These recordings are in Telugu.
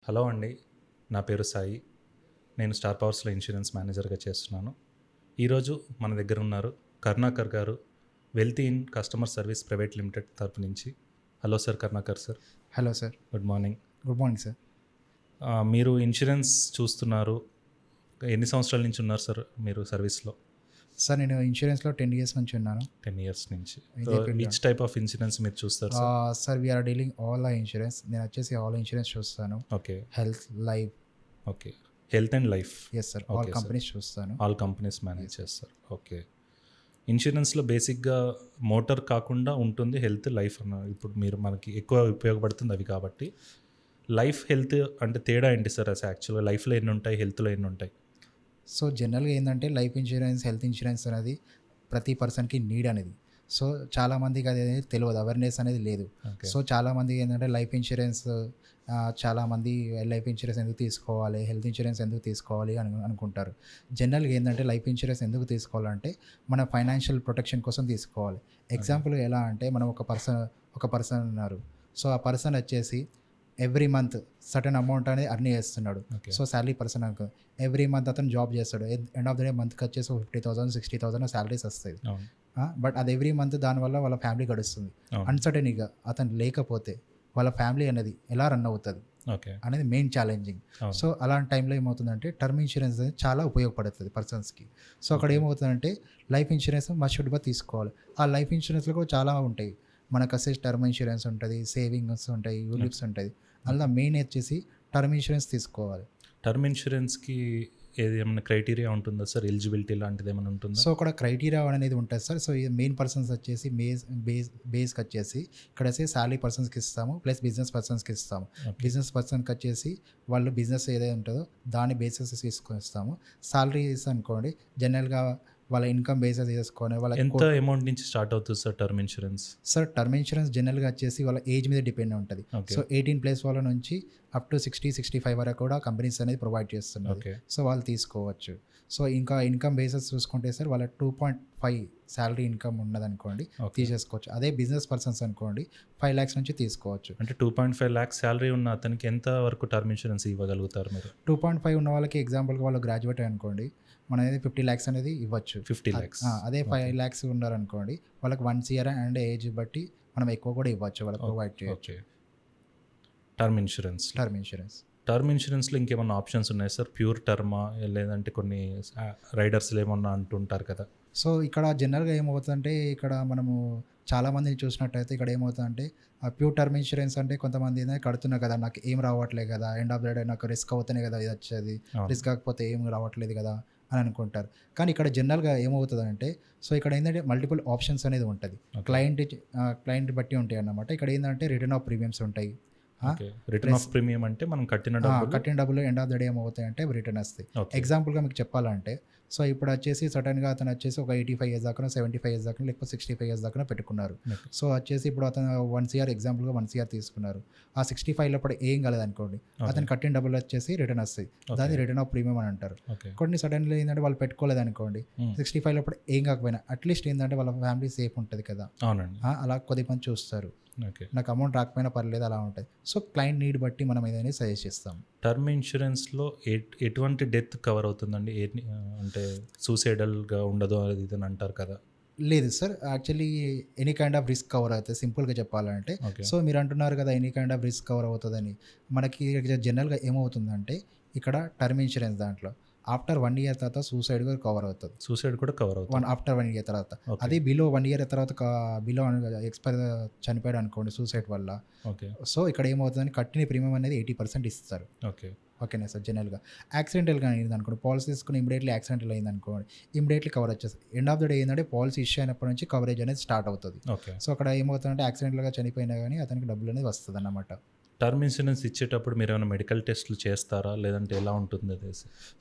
హలో అండి, నా పేరు సాయి. నేను స్టార్ పవర్స్లో ఇన్సూరెన్స్ మేనేజర్గా చేస్తున్నాను. ఈరోజు మన దగ్గర ఉన్నారు కరుణాకర్ గారు, wealthy in customer service private limited తరపు నుంచి. Hello sir, Karunakar sir. Hello sir. Good morning. Good morning sir. మీరు ఇన్సూరెన్స్ చూస్తున్నారు, ఎన్ని సంవత్సరాల నుంచి ఉన్నారు సార్ మీరు సర్వీస్లో? సార్ నేను ఇన్సూరెన్స్లో 10 years నుంచి ఉన్నాను. 10 years నుంచి. ఇదే field. Which type of insurance మీరు చూస్తారు sir? Sir we're dealing all insurance. నేను వచ్చేసి ఆల్ ఇన్సూరెన్స్ చూస్తాను. Okay. Health, life. Okay, health and life. Yes sir, Okay, all sir. Companies చూస్తాను. ఆల్ కంపెనీస్ మేనేజ్ చేస్తారు. ఓకే. ఇన్సూరెన్స్లో బేసిక్గా మోటార్ కాకుండా ఉంటుంది హెల్త్, లైఫ్ అన్న. ఇప్పుడు మీరు మనకి ఎక్కువ ఉపయోగపడుతుంది అవి కాబట్టి. లైఫ్, హెల్త్ అంటే తేడా ఏంటి సార్? అసలు యాక్చువల్గా లైఫ్లో ఎన్ని ఉంటాయి, హెల్త్లో ఎన్ని ఉంటాయి? సో జనరల్గా ఏంటంటే లైఫ్ ఇన్సూరెన్స్, హెల్త్ ఇన్సూరెన్స్ అనేది ప్రతి పర్సన్కి నీడ్ అనేది. సో చాలామందికి అది అనేది తెలియదు, అవేర్నెస్ అనేది లేదు. ఓకే. సో చాలామందికి ఏంటంటే లైఫ్ ఇన్సూరెన్స్, చాలామంది లైఫ్ ఇన్సూరెన్స్ ఎందుకు తీసుకోవాలి, హెల్త్ ఇన్సూరెన్స్ ఎందుకు తీసుకోవాలి అని అనుకుంటారు. జనరల్గా ఏంటంటే లైఫ్ ఇన్సూరెన్స్ ఎందుకు తీసుకోవాలంటే మన ఫైనాన్షియల్ ప్రొటెక్షన్ కోసం తీసుకోవాలి. ఎగ్జాంపుల్ ఎలా అంటే మనం ఒక పర్సన్ ఉన్నారు. సో ఆ పర్సన్ వచ్చేసి ఎవ్రీ మంత్ సర్టన్ అమౌంట్ అనేది అర్న్ చేస్తున్నాడు. ఓకే. సో శాలరీ పర్సన్ అనుకో, ఎవ్రీ మంత్ అతను జాబ్ చేస్తాడు. ఎండ్ ఆఫ్ ద డే మంత్కి వచ్చేసి 50,000 60,000 శాలరీస్ వస్తాయి. అవును. బట్ అది ఎవ్రీ మంత్ దానివల్ల వాళ్ళ ఫ్యామిలీ గడుస్తుంది. అవును. అన్సర్టన్గా అతను లేకపోతే వాళ్ళ ఫ్యామిలీ అనేది ఎలా రన్ అవుతుంది ఓకే. అనేది మెయిన్ ఛాలెంజింగ్. అవును. సో అలాంటి టైంలో ఏమవుతుందంటే టర్మ్ ఇన్సూరెన్స్ అనేది చాలా ఉపయోగపడుతుంది పర్సన్స్కి. సో అక్కడ ఏమవుతుందంటే life insurance must should be తీసుకోవాలి. ఆ లైఫ్ ఇన్సూరెన్స్లో కూడా చాలా ఉంటాయి. మనకు వచ్చేసి టర్మ్ ఇన్సూరెన్స్ ఉంటుంది, సేవింగ్స్ ఉంటాయి, యూలిప్స్ ఉంటుంది. అందులో మెయిన్ వచ్చేసి టర్మ్ ఇన్సూరెన్స్ తీసుకోవాలి. టర్మ్ ఇన్సూరెన్స్కి ఏమైనా క్రైటీరియా ఉంటుందా సార్? ఎలిజిబిలిటీ లాంటిది ఏమైనా ఉంటుందా? సో అక్కడ క్రైటీరియా అనేది ఉంటుంది సార్. సో ఈ మెయిన్ పర్సన్స్ వచ్చేసి బేస్కి వచ్చేసి ఇక్కడ వచ్చేసి శాలరీ పర్సన్స్కి ఇస్తాము, ప్లస్ బిజినెస్ పర్సన్స్కి ఇస్తాము. Okay. బిజినెస్ పర్సన్కి వచ్చేసి వాళ్ళు బిజినెస్ ఏదైతే ఉంటుందో దాని బేసిస్ తీసుకొని ఇస్తాము. శాలరీస్ అనుకోండి జనరల్గా వాళ్ళ ఇన్కమ్ బేసిస్ చేసుకొని ఎంత అమౌంట్ నుంచి స్టార్ట్ అవుతుంది sir term insurance? Sir term insurance జనరల్గా వచ్చేసి వాళ్ళ ఏజ్ మీద డిపెండ్ ఉంటుంది. Okay. సో 18+ వాళ్ళ నుంచి అప్ టు 60-65 వరకు కూడా కంపెనీస్ అనేది ప్రొవైడ్ చేస్తున్నారు. ఓకే. సో వాళ్ళు తీసుకోవచ్చు. సో ఇంకా ఇన్కమ్ బేసిస్ చూసుకుంటే సార్ వాళ్ళ 2.5 శాలరీ ఇన్కమ్ ఉన్నదనుకోండి Okay. తీసేసుకోవచ్చు. అదే బిజినెస్ పర్సన్స్ అనుకోండి 5 lakhs నుంచి తీసుకోవచ్చు. అంటే 2.5 lakhs శాలరీ ఉన్న అతనికి ఎంత వరకు టర్మ్ ఇన్సూరెన్స్ ఇవ్వగలుగుతారు మీరు? 2.5 ఉన్న వాళ్ళకి ఎగ్జాంపుల్గా వాళ్ళు గ్రాడ్యుయేట్ అనుకోండి, మనం అనేది 50 lakhs అనేది ఇవ్వచ్చు. 50 lakhs. అదే 5 lakhs ఉన్నారనుకోండి వాళ్ళకి 1 year అండ్ ఏజ్ బట్టి మనం ఎక్కువ కూడా ఇవ్వచ్చు, వాళ్ళకి ప్రొవైడ్ చేయొచ్చు. Okay. Term insurance. Term insurance. Term ఇన్సూరెన్స్లో ఇంకేమన్నా ఆప్షన్స్ ఉన్నాయి సార్? ప్యూర్ టర్మా, లేదంటే కొన్ని రైడర్స్లు ఏమన్నా అంటుంటారు కదా? సో ఇక్కడ జనరల్గా ఏమవుతుందంటే ఇక్కడ మనము చాలామందిని చూసినట్టయితే ఇక్కడ ఏమవుతుందంటే ప్యూర్ టర్మ్ ఇన్సూరెన్స్ అంటే కొంతమంది ఏంటంటే కడుతున్నా కదా, నాకు ఏం రావట్లేదు కదా, ఎండ్ ఆఫ్ ద డే నాకు రిస్క్ అవుతనే కదా ఇది వచ్చేది, అవును. రిస్క్ కాకపోతే ఏం రావట్లేదు కదా అని అనుకుంటారు. కానీ ఇక్కడ జనరల్గా ఏమవుతుందంటే సో ఇక్కడ ఏంటంటే మల్టిపుల్ ఆప్షన్స్ అనేది ఉంటుంది. Okay. క్లయింట్ బట్టి ఉంటాయి అన్నమాట. ఇక్కడ ఏంటంటే రిటర్న్ ఆఫ్ ప్రీమియమ్స్ ఉంటాయి. ఓకే. రిటర్న్ ఆఫ్ ప్రీమియం అంటే మనం కట్టిన డబ్బులు. కట్టిన డబ్బులు ఎండ్ ఆఫ్ ద డే ఏమవుతాయంటే రిటర్న్ వస్తాయి. ఓకే. ఎగ్జాంపుల్గా మీకు చెప్పాలంటే సో ఇప్పుడు వచ్చేసి సడన్గా అతను వచ్చేసి ఒక 85 years దాకా 75 years దాకా లేకపోతే 65 years దాకా పెట్టుకున్నారు. Okay. సో వచ్చేసి ఇప్పుడు అతను 1 year ఎగ్జాంపుల్గా 1 year తీసుకున్నారు. ఆ 65 లోపల ఏం కాలేదనుకోండి, అతను కట్టిన డబ్బులు వచ్చేసి రిటర్న్ వస్తాయి. దాన్ని రిటర్న్ ఆఫ్ ప్రీమియం అని అంటారు. ఓకే. కొన్ని సడన్గా ఏంటంటే వాళ్ళు పెట్టుకోలేదనుకోండి, Hmm. 65 లోపల ఏం కాకపోయినా అట్లీస్ట్ ఏంటంటే వాళ్ళ ఫ్యామిలీ సేఫ్ ఉంటుంది కదా, అవునండి. అలా కొద్దిమంది చూస్తారు. ఓకే. నాకు అమౌంట్ రాకపోయినా పర్లేదు అలా ఉంటుంది. సో క్లయింట్ నీడ్ బట్టి మనం ఏదైనా సజెస్ట్ చేస్తాం. టర్మ్ ఇన్సూరెన్స్లో ఎటువంటి డెత్ కవర్ అవుతుందండి? అంటే సూసైడల్గా ఉండదు అది ఇది అని అంటారు కదా? లేదు sir, actually any kind of risk cover అవుతుంది సింపుల్గా చెప్పాలంటే. ఓకే. సో మీరు అంటున్నారు కదా any kind of risk cover అవుతుందని. మనకి జనరల్గా ఏమవుతుందంటే ఇక్కడ టర్మ్ ఇన్సూరెన్స్ దాంట్లో ఆఫ్టర్ 1 year తర్వాత సూసైడ్ కూడా కవర్ అవుతుంది. సూసైడ్ కూడా కవర్ అవుతుంది. ఆఫ్టర్ 1 year తర్వాత. Okay. అదే బిలో 1 year తర్వాత బిలో ఎక్స్పైర్ చనిపోయాడు అనుకోండి సూసైడ్ వల్ల. ఓకే. సో ఇక్కడ ఏమవుతుందని కట్టిన ప్రీమియం అనేది 80% ఇస్తారు. ఓకే. ఓకేనా సార్. జనరల్గా యాక్సిడెంటల్గా అయింది అనుకోండి, పాలసీ తీసుకుని ఇమీడియట్లీ యాక్సిడెంటల్ అయింది అనుకోండి, ఇమీడియట్లీ కవర్ వచ్చేస్తుంది. ఎండ్ ఆఫ్ ద డే ఏంటంటే పాలసీ ఇష్యూ అయినప్పటి నుంచి కవరేజ్ అనేది స్టార్ట్ అవుతుంది. ఓకే. సో అక్కడ ఏమవుతుందంటే యాక్సిడెంటల్గా చనిపోయినా కానీ అతనికి డబ్బులు అనేది వస్తుంది అన్నమాట. టర్మ్ ఇన్సూరెన్స్ ఇచ్చేటప్పుడు మీరు ఏమైనా మెడికల్ టెస్ట్లు చేస్తారా, లేదంటే ఎలా ఉంటుంది అది?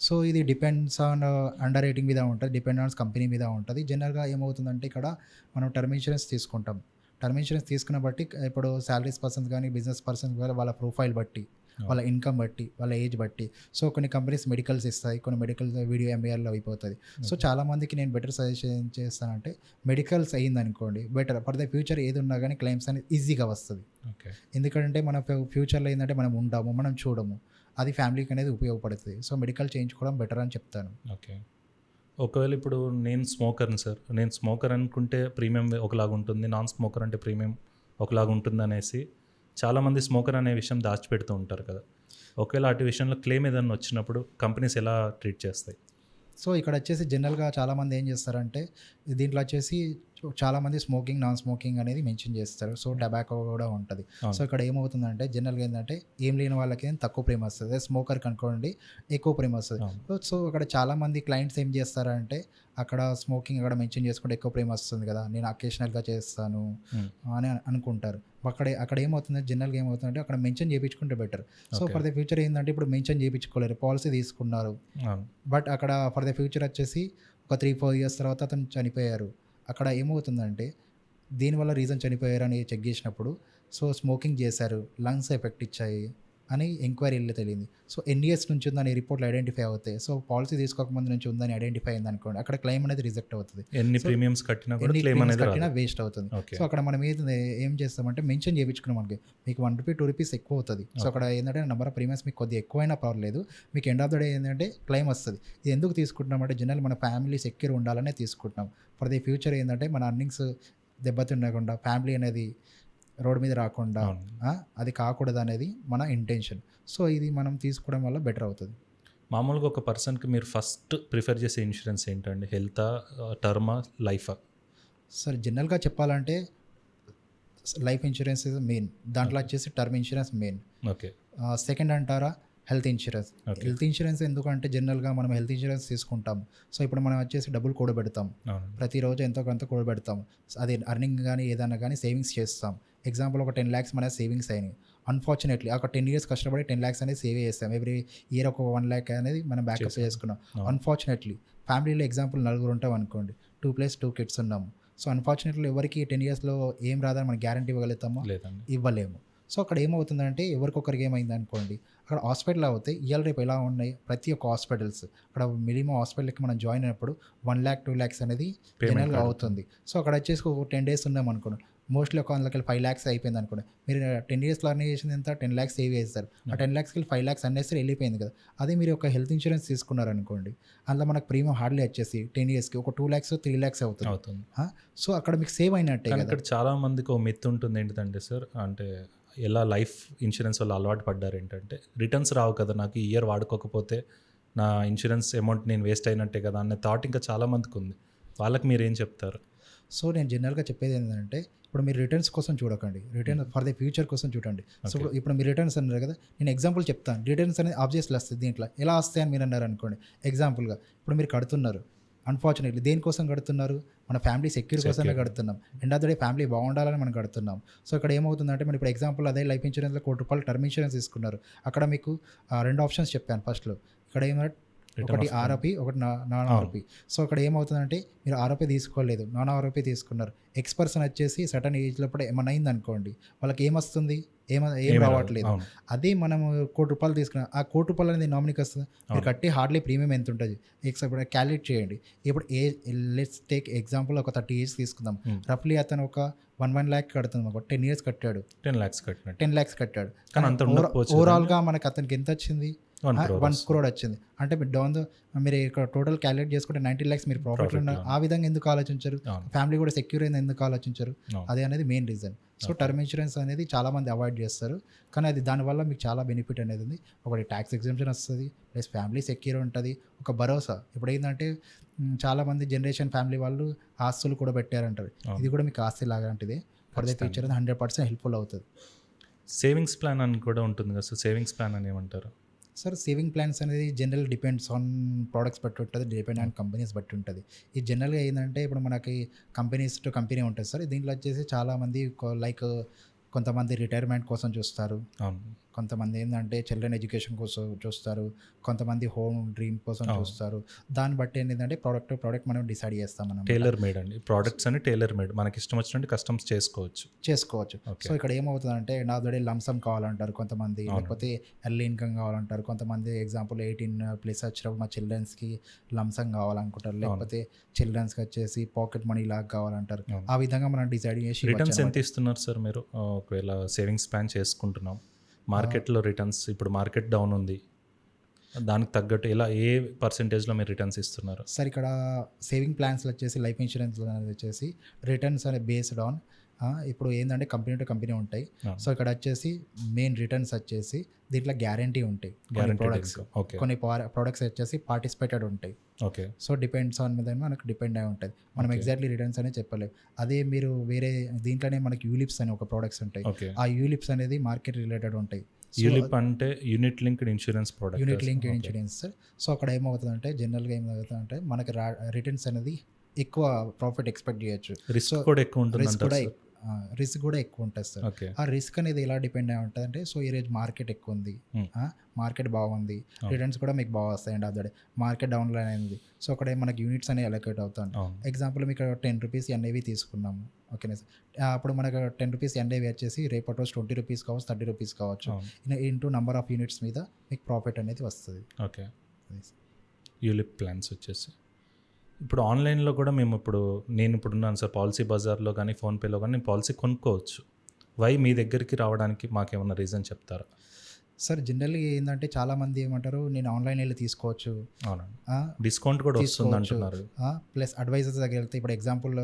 సో ఇది డిపెండ్స్ ఆన్ అండర్ రేటింగ్ మీద ఉంటుంది, డిపెండ్ ఆన్ కంపెనీ మీద ఉంటుంది. జనరల్గా ఏమవుతుందంటే ఇక్కడ మనం టర్మ్ ఇన్సూరెన్స్ తీసుకుంటాం. టర్మ్ ఇన్సూరెన్స్ తీసుకున్న బట్టి ఇప్పుడు శాలరీస్ పర్సన్స్ కానీ బిజినెస్ పర్సన్స్ కానీ వాళ్ళ ప్రొఫైల్ బట్టి, వాళ్ళ ఇన్కమ్ బట్టి, వాళ్ళ ఏజ్ బట్టి. సో కొన్ని కంపెనీస్ మెడికల్స్ ఇస్తాయి, కొన్ని మెడికల్ వీడియో ఎంబీఆర్లో అయిపోతుంది. సో చాలామందికి నేను బెటర్ సజెషన్ చేస్తానంటే మెడికల్స్ అయ్యింది అనుకోండి బెటర్, ఫర్ ద ఫ్యూచర్ ఏది ఉన్నా కానీ క్లెయిమ్స్ అనేది ఈజీగా వస్తుంది. ఓకే. ఎందుకంటే మన ఫ్యూచర్లో ఏంటంటే మనం ఉంటాము, మనం చూడము. అది ఫ్యామిలీకి అనేది ఉపయోగపడుతుంది. సో మెడికల్ చేయించుకోవడం బెటర్ అని చెప్తాను. ఓకే. ఒకవేళ ఇప్పుడు నేను స్మోకర్‌ని సార్. నేను స్మోకర్ అనుకుంటే ప్రీమియం ఒకలాగా ఉంటుంది. నాన్ స్మోకర్ అంటే ప్రీమియం ఒకలాగా ఉంటుందనేసి చాలామంది స్మోకర్ అనే విషయం దాచిపెడుతూ ఉంటారు కదా! ఒకవేళ అటు విషయంలో క్లెయిమ్ ఏదన్నా వచ్చినప్పుడు కంపెనీస్ ఎలా ట్రీట్ చేస్తాయి? సో ఇక్కడ వచ్చేసి జనరల్గా చాలామంది ఏం చేస్తారంటే దీంట్లో వచ్చేసి చాలామంది స్మోకింగ్ నాన్ స్మోకింగ్ అనేది మెన్షన్ చేస్తారు. సో టొబాకో కూడా ఉంటుంది. అవును. సో ఇక్కడ ఏమవుతుందంటే జనరల్గా ఏంటంటే ఏం లేని వాళ్ళకి ఏం తక్కువ ప్రేమ వస్తుంది, స్మోకర్కి అనుకోండి ఎక్కువ ప్రేమ వస్తుంది. అవును. సో అక్కడ చాలామంది క్లయింట్స్ ఏం చేస్తారంటే అక్కడ స్మోకింగ్ అక్కడ మెన్షన్ చేసుకుంటే ఎక్కువ ప్రేమ వస్తుంది కదా, నేను అకేషనల్గా చేస్తాను హ్మ్. అని అనుకుంటారు. అక్కడ ఏమవుతుంది జనరల్గా ఏమవుతుందంటే అక్కడ మెన్షన్ చేయించుకుంటే better. So okay. For the future ఏంటంటే ఇప్పుడు మెన్షన్ చేయించుకోలేరు, పాలసీ తీసుకున్నారు, అవును. బట్ అక్కడ ఫర్ ద ఫ్యూచర్ వచ్చేసి ఒక 3-4 ఇయర్స్ తర్వాత అతను చనిపోయారు. అక్కడ ఏమవుతుందంటే దీనివల్ల రీజన్ చనిపోయారు అని చెక్ చేసినప్పుడు సో స్మోకింగ్ చేశారు, లంగ్స్ ఎఫెక్ట్ ఇచ్చాయి అని ఎంక్వైరీలో తెలియంది. సో ఎన్ని ఇయర్స్ నుంచి ఉందని రిపోర్ట్లు ఐడెంటిఫై అవుతాయి. సో పాలసీ తీసుకోకముందు నుంచి ఉందని ఐడెంటిఫై అయింది అనుకోండి, అక్కడ క్లెయిమ్ అనేది రిజెక్ట్ అవుతుంది. ఎన్ని సో ప్రీమియమ్స్ కట్టినా కూడా ఎన్ని క్లెయిమ్ ప్రీమియమ్స్ అనేది కట్టినా రాదు. వేస్ట్ అవుతుంది. ఓకే. సో అక్కడ మనం ఏం చేస్తామంటే మెన్షన్ చేయించుకున్నాం మనకి మీకు ₹1-2 ఎక్కువ అవుతుంది. సో అక్కడ ఏంటంటే నెంబర్ ఆఫ్ ప్రీమియమ్స్ మీకు కొద్దిగా ఎక్కువైనా పర్లేదు, మీకు ఎండ్ ఆఫ్ ద డే ఏంటంటే క్లెయిమ్ వస్తుంది. ఇది ఎందుకు తీసుకుంటున్నామంటే జనరల్ మన ఫ్యామిలీ సెక్యూర్ ఉండాలనే తీసుకుంటున్నాం. ఫర్ ది ఫ్యూచర్ ఏంటంటే మన అర్నింగ్స్ దెబ్బతినకుండా ఫ్యామిలీ అనేది రోడ్ మీద రాకుండా అవును. అది కాకూడదు అనేది మన ఇంటెన్షన్. సో ఇది మనం తీసుకోవడం వల్ల బెటర్ అవుతుంది. మామూలుగా ఒక పర్సన్‌కి మీరు ఫస్ట్ ప్రిఫర్ చేసే ఇన్సూరెన్స్ ఏంటండి? హెల్తా, టర్మా, లైఫా? సరే జనరల్గా చెప్పాలంటే లైఫ్ ఇన్సూరెన్స్ ఇస్ మెయిన్, దాంట్లో వచ్చేసి term insurance main. Okay. Second అంటారా health insurance. Okay. Health insurance ఎందుకంటే జనరల్గా మనం హెల్త్ ఇన్సూరెన్స్ తీసుకుంటాం. సో ఇప్పుడు మనం వచ్చేసి డబ్బులు కూడబెడతాం, అవును. ప్రతిరోజు ఎంతో కొంత కూడబెడతాం. అది అర్నింగ్ కానీ ఏదైనా కానీ సేవింగ్స్ చేస్తాం. ఎగ్జాంపుల్ ఒక 10 lakhs మన సేవింగ్స్ అయినాయి. అన్ఫార్చునేట్లీ ఒక 10 years కష్టపడి 10 lakhs అనేది సేవ్ చేస్తాం. ఎవ్రీ ఇయర్ ఒక 1 lakh అనేది మనం బ్యాకప్ చేస్తాం. చేసుకున్నాం. అవును. అన్ఫార్చునేట్లీ ఫ్యామిలీలో ఎగ్జాంపుల్ నలుగురు ఉంటాం అనుకోండి, 2+2 kids ఉన్నాము. సో అన్ఫార్చునేట్లీ ఎవరికి 10 yearsలో ఏం రాదని మనం గ్యారంటీ ఇవ్వగలుగుతామో లేదండి. ఇవ్వలేము. సో అక్కడ ఏమవుతుందంటే ఎవరికొకరికి ఏమైంది అనుకోండి, అక్కడ హాస్పిటల్ అవుతే ఇవాళ రేపు ఎలా ఉన్నాయి ప్రతి ఒక్క హాస్పిటల్స్, అక్కడ మినిమం హాస్పిటల్కి మనం జాయిన్ అయినప్పుడు 1 lakh 2 lakhs అనేది Payment జనరల్గా అవుతుంది. అవుతుంది. సో అక్కడ వచ్చేసి ఒక 10 days ఉన్నాం అనుకోండి, మోస్ట్లీ ఒక 5 lakhs అయిపోయింది అనుకోండి. మీరు 10 yearsలో అర్న్ చేసింది ఎంత 10 lakhs సేవ్ చేస్తారు. ఆ 10 lakhsకి 5 lakhs అన్నేసరి వెళ్ళిపోయింది కదా. అదే మీరు ఒక హెల్త్ ఇన్సూరెన్స్ తీసుకున్నారనుకోండి, అందులో మనకు ప్రీమియం హార్డ్లీ వచ్చేసి 10 yearsకి ఒక 2 lakhs 3 lakhs అవుతుంది. అవుతుంది. సో అక్కడ మీకు సేవ్ అయినట్టే కానీ కదా. ఇక్కడ చాలా మందికి ఓ మిత్ ఉంటుంది ఏంటిదంటే సార్, అంటే ఎలా లైఫ్ ఇన్సూరెన్స్ వల్ల అలవాటు పడ్డారు ఏంటంటే రిటర్న్స్ రావు కదా నాకు ఈ ఇయర్ వాడుకోకపోతే నా ఇన్సూరెన్స్ అమౌంట్ నేను వేస్ట్ అయినట్టే కదా అనే థాట్ ఇంకా చాలా మందికి ఉంది. వాళ్ళకి మీరు ఏం చెప్తారు? సో నేను జనరల్గా చెప్పేది ఏంటంటే ఇప్పుడు మీరు రిటర్న్స్ కోసం చూడకండి, రిటర్న్ ఫర్ ది ఫ్యూచర్ కోసం చూడండి. So Okay. ఇప్పుడు మీరు రిటర్న్స్ అన్నారు కదా, నేను ఎగ్జాంపుల్ చెప్తాను. రిటర్న్స్ అనేది ఆబ్వియస్లీ వస్తుంది, దీంట్లో ఎలా వస్తాయి అని మీరు అన్నారు అనుకోండి. ఎగ్జాంపుల్గా ఇప్పుడు మీరు కడుతున్నారు, అన్ఫార్చునేట్లీ దేనికోసం కడుతున్నారు, మన ఫ్యామిలీ సెక్యూర్ కోసమే Secure. కడుతున్నాం. End of the day family బాగుండాలని మనం కడుతున్నాం. సో ఇక్కడ ఏమవుతుందంటే మనం ఇప్పుడు ఎగ్జాంపుల్ అదే లైఫ్ ఇన్సూరెన్స్లో ₹1,00,00,000 టర్మ్ ఇన్సూరెన్స్ తీసుకున్నారు. అక్కడ మీకు 2 ఆప్షన్స్ చెప్పాను ఫస్ట్లో. ఇక్కడ ఏమంటే Return ఒకటి వస్తుంది. ఆర్ఓపి, ఒకటి నాన్ ఆర్ఓపి. సో ఇక్కడ ఏమవుతుందంటే మీరు ఆర్ఓపి తీసుకోలేదు, నాన్ ఆర్ఓపి తీసుకున్నారు. ఎక్స్ పర్సన్ వచ్చేసి సటన్ ఏజ్ లోపల ఏమన్నా అయింది అనుకోండి, వాళ్ళకి ఏమొస్తుంది, ఏం ఏమీ రాదు. రావట్లేదు. అవును. అదే మనం ₹1,00,00,000 తీసుకున్నాం, ఆ ₹1,00,00,000 అనేది నామినీకి వస్తుంది. మీరు అవును. కట్టి హార్డ్లీ ప్రీమియం ఎంత ఉంటుంది ఇప్పుడు క్యాలిక్యులేట్ చేయండి. ఇప్పుడు లెట్స్ టేక్ ఎగ్జాంపుల్ ఒక 30 years తీసుకుందాం. Hmm. రఫ్లీ అతను ఒక 1 lakh కడుతుంది, ఒక 10 years కట్టాడు, 10 lakhs కట్టినట్టు 10 lakhs కట్టాడు. కానీ అంత ఉండకపోవచ్చు ఓవరాల్గా మనకి అతనికి ఎంత వచ్చింది, 1 crore 1 crore వచ్చింది. అంటే మీరు డౌన్ మీరు ఇక్కడ టోటల్ క్యాలిక్యులేట్ చేసుకుంటే 90 lakhs మీరు ప్రాఫిట్ Profit ఉన్నారు. లో. ఆ విధంగా ఎందుకు ఆలోచించరు, అవును. ఫ్యామిలీ కూడా సెక్యూర్ అయింది ఎందుకు ఆలోచించరు, అవును. అదే అనేది main reason. So Okay. Term insurance అనేది చాలామంది అవాయిడ్ చేస్తారు, కానీ అది దానివల్ల మీకు చాలా బెనిఫిట్ అనేది ఉంది. ఒకటి ట్యాక్స్ ఎగ్జామ్షన్ వస్తుంది, ప్లస్ ఫ్యామిలీ సెక్యూర్ ఉంటుంది, ఒక భరోసా. ఇప్పుడు ఏంటంటే చాలామంది జనరేషన్ ఫ్యామిలీ వాళ్ళు ఆస్తులు కూడా పెట్టారంటారు, అవును. ఇది కూడా మీకు ఆస్తి లాంటిదే. ఫర్ ద ఫ్యూచర్ 100% హెల్ప్ఫుల్ అవుతుంది. సేవింగ్స్ ప్లాన్ అని కూడా ఉంటుంది కదా, సో సేవింగ్స్ ప్లాన్ అని ఏమంటారు? సార్ సేవింగ్ ప్లాన్స్ అనేది జనరల్ డిపెండ్స్ ఆన్ ప్రోడక్ట్స్ బట్టి ఉంటుంది, డిపెండ్ ఆన్ కంపెనీస్ బట్టి ఉంటుంది. ఈ జనరల్గా ఏంటంటే ఇప్పుడు మనకి కంపెనీస్ టు కంపెనీ ఉంటుంది సార్. దీంట్లో వచ్చేసి చాలామంది లైక్ కొంతమంది రిటైర్మెంట్ కోసం చూస్తారు, అవును. కొంతమంది ఏంటంటే చిల్డ్రన్ ఎడ్యుకేషన్ కోసం చూస్తారు, కొంతమంది హోమ్ డ్రీమ్ కోసం అవును. చూస్తారు. దాన్ని బట్టి ఏంటంటే ప్రోడక్ట్ మనం డిసైడ్ చేస్తాం, మనం టైలర్ మేడ్ అండి ప్రోడక్ట్స్ అని, టైలర్ మేడ్ మనకి ఇష్టం వచ్చినట్టు కస్టమ్స్ చేసుకోవచ్చు. చేసుకోవచ్చు. Okay. సో ఇక్కడ ఏమవుతుందంటే నా దొడే లంసమ్ కావాలంటారు కొంతమంది, అవును. లేకపోతే ఎర్లీ ఇన్కమ్ కావాలంటారు కొంతమంది. ఎగ్జాంపుల్ 18+ వచ్చినప్పుడు మా చిల్డ్రన్స్కి లంసమ్ కావాలనుకుంటారు, లేకపోతే చిల్డ్రన్స్కి వచ్చేసి పాకెట్ మనీ లాగా కావాలంటారు. అవును. ఆ విధంగా మనం డిసైడ్ చేసి రిటర్న్స్ ఇవ్వచ్చు ఎంత ఇస్తున్నారు సార్ మీరు? ఒకవేళ సేవింగ్స్ ప్లాన్ చేసుకుంటున్నాం, మార్కెట్లో రిటర్న్స్ ఇప్పుడు మార్కెట్ డౌన్ ఉంది, దానికి తగ్గట్టు ఇలా ఏ పర్సెంటేజ్లో మీరు రిటర్న్స్ ఇస్తున్నారు? సార్ ఇక్కడ సేవింగ్ ప్లాన్స్లో వచ్చేసి లైఫ్ ఇన్సూరెన్స్ అనేది వచ్చేసి రిటర్న్స్ అనే బేస్డ్ ఆన్ ఇప్పుడు ఏంటంటే కంపెనీ టు కంపెనీ ఉంటాయి. సో ఇక్కడ వచ్చేసి మెయిన్ రిటర్న్స్ వచ్చేసి దీంట్లో గ్యారంటీ ఉంటాయి. ప్రోడక్ట్స్ ఓకే కొన్ని ప్రోడక్ట్స్ వచ్చేసి పార్టిసిపేటెడ్ ఉంటాయి. ఓకే సో డిపెండ్స్ ఆన్ మీద మనకు డిపెండ్ అయి ఉంటుంది. మనం ఎగ్జాక్ట్లీ రిటర్న్స్ అనేది చెప్పలేము. అదే మీరు వేరే దీంట్లోనే మనకి యూలిప్స్ అని ఒక ప్రోడక్ట్స్ ఉంటాయి. ఓకే ఆ యూలిప్స్ అనేది మార్కెట్ రిలేటెడ్ ఉంటాయి. యూలిప్ అంటే unit linked insurance product. Unit link insurance. So అక్కడ ఏమవుతుందంటే జనరల్గా ఏమవుతుందంటే మనకి రిటర్న్స్ అనేది ఎక్కువ ప్రాఫిట్ ఎక్స్పెక్ట్ చేయొచ్చు. రిస్క్ కూడా ఎక్కువ ఉంటుంది. రిస్క్ కూడా ఎక్కువ ఉంటుంది సార్. ఓకే ఆ రిస్క్ అనేది ఎలా డిపెండ్ అయి ఉంటుంది అంటే, సో ఈ రోజు మార్కెట్ ఎక్కువ ఉంది, మార్కెట్ బాగుంది, రిటర్న్స్ కూడా మీకు బాగా వస్తాయి. అండ్ అదే మార్కెట్ డౌన్ లైన్ అయింది, సో అక్కడ మనకి యూనిట్స్ అనేవి అలొకేట్ అవుతాయి. ఎగ్జాంపుల్ మీకు 10 రూపీస్ ఎన్ఏవి తీసుకున్నాము, ఓకేనా సార్. అప్పుడు మనకు 10 రూపీస్ ఎన్ఏవి వచ్చేసి రేపటి రోజు 20 రూపీస్ కావచ్చు, 30 రూపీస్ కావచ్చు. ఇంటూ నెంబర్ ఆఫ్ యూనిట్స్ మీద మీకు ప్రాఫిట్ అనేది వస్తుంది. ఓకే యూలిప్ ప్లాన్స్ వచ్చేసి ఇప్పుడు ఆన్లైన్లో కూడా మేము నేను ఇప్పుడున్నాను సార్ పాలసీ బజార్లో కానీ ఫోన్పేలో కానీ నేను పాలసీ కొనుక్కోవచ్చు. వై మీ దగ్గరికి రావడానికి మాకేమన్నా రీజన్ చెప్తారా? సార్ జనరల్గా ఏంటంటే చాలామంది ఏమంటారు, నేను ఆన్లైన్ వెళ్ళి తీసుకోవచ్చు, అవునండి, డిస్కౌంట్ కూడా వస్తుంది అంటున్నారు. ప్లస్ అడ్వైజర్స్ దగ్గర వెళ్తే ఇప్పుడు ఎగ్జాంపుల్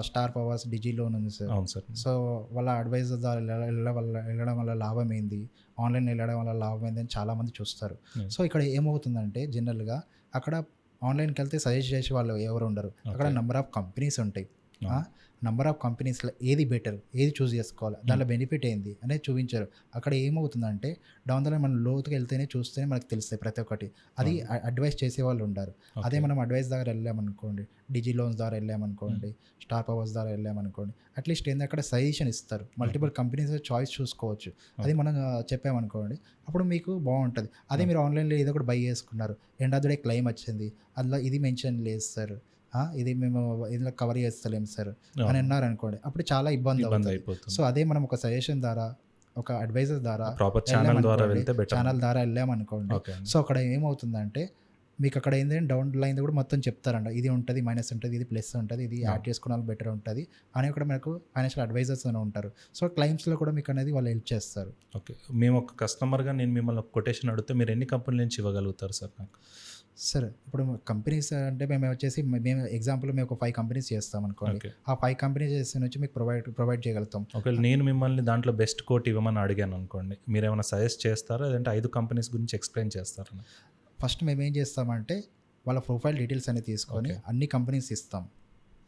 స్టార్ పవర్స్ డిజి లోన్ ఉంది సార్. అవును సార్. సో వాళ్ళ అడ్వైజర్ ద్వారా వెళ్ళడం వల్ల లాభం ఏంది, ఆన్లైన్ వెళ్ళడం వల్ల లాభం ఏంది అని చాలామంది చూస్తారు. సో ఇక్కడ ఏమవుతుందంటే జనరల్గా అక్కడ ఆన్లైన్కి వెళ్తే సజెస్ట్ చేసే వాళ్ళు ఎవరు ఉండరు. అక్కడ నెంబర్ ఆఫ్ కంపెనీస్ ఉంటాయి. నెంబర్ ఆఫ్ కంపెనీస్లో ఏది బెటర్, ఏది చూస్ చేసుకోవాలి, దాంట్లో బెనిఫిట్ ఏంది అనేది చూపించారు. అక్కడ ఏమవుతుందంటే డౌన్ ద లైన్ మనం లోతుకి వెళ్తేనే చూస్తేనే మనకు తెలుస్తాయి ప్రతి ఒక్కటి. అది అడ్వైస్ చేసే వాళ్ళు ఉండరు. అదే మనం అడ్వైస్ దగ్గర వెళ్ళామనుకోండి, డిజి లోన్స్ ద్వారా వెళ్ళామనుకోండి, స్టార్ పవర్స్ ద్వారా వెళ్ళామనుకోండి, అట్లీస్ట్ ఏంది అక్కడ సజెషన్ ఇస్తారు. మల్టిపుల్ కంపెనీస్ చాయిస్ చూసుకోవచ్చు. అది మనం చెప్పామనుకోండి, అప్పుడు మీకు బాగుంటుంది. అదే మీరు ఆన్లైన్లో ఏదో ఒకటి బై చేసుకున్నారు, end of the day claim వచ్చింది, అందులో ఇది మెన్షన్ లేదు సార్, ఇది మేము ఇందులో కవర్ చేస్తలేము సార్ అని అన్నారు అనుకోండి, అప్పుడు చాలా ఇబ్బంది అయిపోతుంది. సో అదే మనం ఒక సజెషన్ ద్వారా, ఒక అడ్వైజర్ ద్వారా, ఛానల్ ద్వారా వెళ్ళామనుకోండి, సో అక్కడ ఏమవుతుందంటే మీకు అక్కడ ఏంటంటే డౌన్ లైన్ కూడా మొత్తం చెప్తారంట, ఇది ఉంటుంది, మైనస్ ఉంటుంది, ఇది ప్లస్ ఉంటుంది, ఇది యాడ్ చేసుకున్న వాళ్ళు బెటర్ ఉంటుంది అని కూడా మనకు ఫైనాన్షియల్ అడ్వైజర్స్ అని ఉంటారు. సో క్లైమ్స్లో కూడా మీకు అనేది వాళ్ళు హెల్ప్ చేస్తారు. ఓకే, మేము ఒక కస్టమర్గా నేను మిమ్మల్ని ఒక కొటేషన్ అడిగితే మీరు ఎన్ని కంపెనీల నుంచి ఇవ్వగలుగుతారు సార్ నాకు? సార్ ఇప్పుడు కంపెనీస్ అంటే మేము వచ్చేసి మేము ఎగ్జాంపుల్ మేము ఒక 5 కంపెనీస్ చేస్తాం అనుకోండి, ఆ 5 కంపెనీస్ నుంచి మీకు ప్రొవైడ్ చేయగలుగుతాం. ఒకవేళ నేను మిమ్మల్ని దాంట్లో బెస్ట్ కోట్ ఇవ్వమని అడిగాను అనుకోండి, మీరు ఏమైనా సజెస్ట్ చేస్తారా, లేదంటే 5 కంపెనీస్ గురించి ఎక్స్ప్లెయిన్ చేస్తారా? ఫస్ట్ మేము ఏం చేస్తామంటే వాళ్ళ ప్రొఫైల్ డీటెయిల్స్ అనేది తీసుకొని అన్ని కంపెనీస్ ఇస్తాం.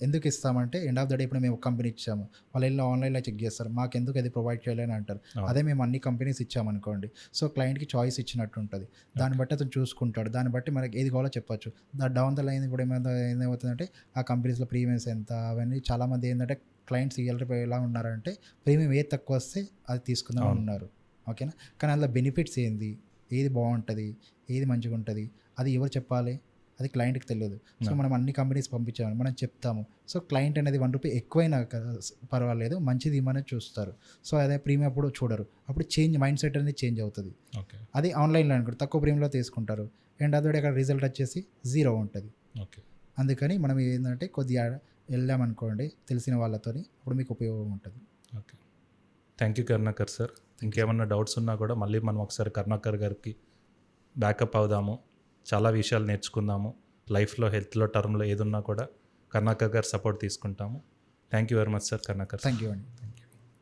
ఎందుకు ఇస్తామంటే ఎండ్ ఆఫ్ ద డే ఇప్పుడు మేము ఒక కంపెనీ ఇచ్చాము, వాళ్ళు వెళ్ళి ఆన్లైన్లో చెక్ చేస్తారు, మాకు ఎందుకు అది ప్రొవైడ్ చేయాలని అంటారు. అదే మేము అన్ని కంపెనీస్ ఇచ్చామనుకోండి, సో క్లయింట్కి చాయిస్ ఇచ్చినట్టు ఉంటుంది. దాన్ని బట్టి అతను చూసుకుంటాడు, దాన్ని బట్టి మనకి ఏది కావాలో చెప్పొచ్చు. డౌన్ ద లైన్ కూడా ఏమవుతుందంటే ఆ కంపెనీస్లో ప్రీమియమ్స్ ఎంత అవన్నీ చాలామంది ఏంటంటే క్లయింట్స్ ఎలా ఉన్నారంటే ప్రీమియం ఏది తక్కువ వస్తే అది తీసుకుందాం ఉన్నారు, ఓకేనా. కానీ అందులో బెనిఫిట్స్ ఏంది, ఏది బాగుంటుంది, ఏది మంచిగా ఉంటుంది, అది ఎవరు చెప్పాలి, అది క్లయింట్కి తెలియదు. సో మనం అన్ని కంపెనీస్ పంపించాము, మనం చెప్తాము. సో క్లయింట్ అనేది 1 రూపీ ఎక్కువైనా పర్వాలేదు, మంచిది ఇవ్వమని చూస్తారు. సో అదే ప్రీమియం అప్పుడు చూడరు, అప్పుడు మైండ్ సెట్ అనేది చేంజ్ అవుతుంది. అది ఆన్లైన్లో అనుకుంటారు, తక్కువ ప్రీమియంలో తీసుకుంటారు, అండ్ అదే అక్కడ రిజల్ట్ వచ్చేసి 0 ఉంటుంది. అందుకని మనం ఏంటంటే కొద్దిగా వెళ్ళామనుకోండి తెలిసిన వాళ్ళతోని, అప్పుడు మీకు ఉపయోగం ఉంటుంది. Okay, thank you Karunakar sir. ఇంకేమన్నా డౌట్స్ ఉన్నా కూడా మళ్ళీ మనం ఒకసారి కరుణాకర్ గారికి బ్యాకప్ అవుదాము, చాలా విషయాలు నేర్చుకుందాము. లైఫ్లో, హెల్త్లో, టర్మ్లో ఏదున్నా కూడా కరుణాకర్ గారు సపోర్ట్ తీసుకుంటాము. Thank you very much sir Karunakar. Thank you అండి.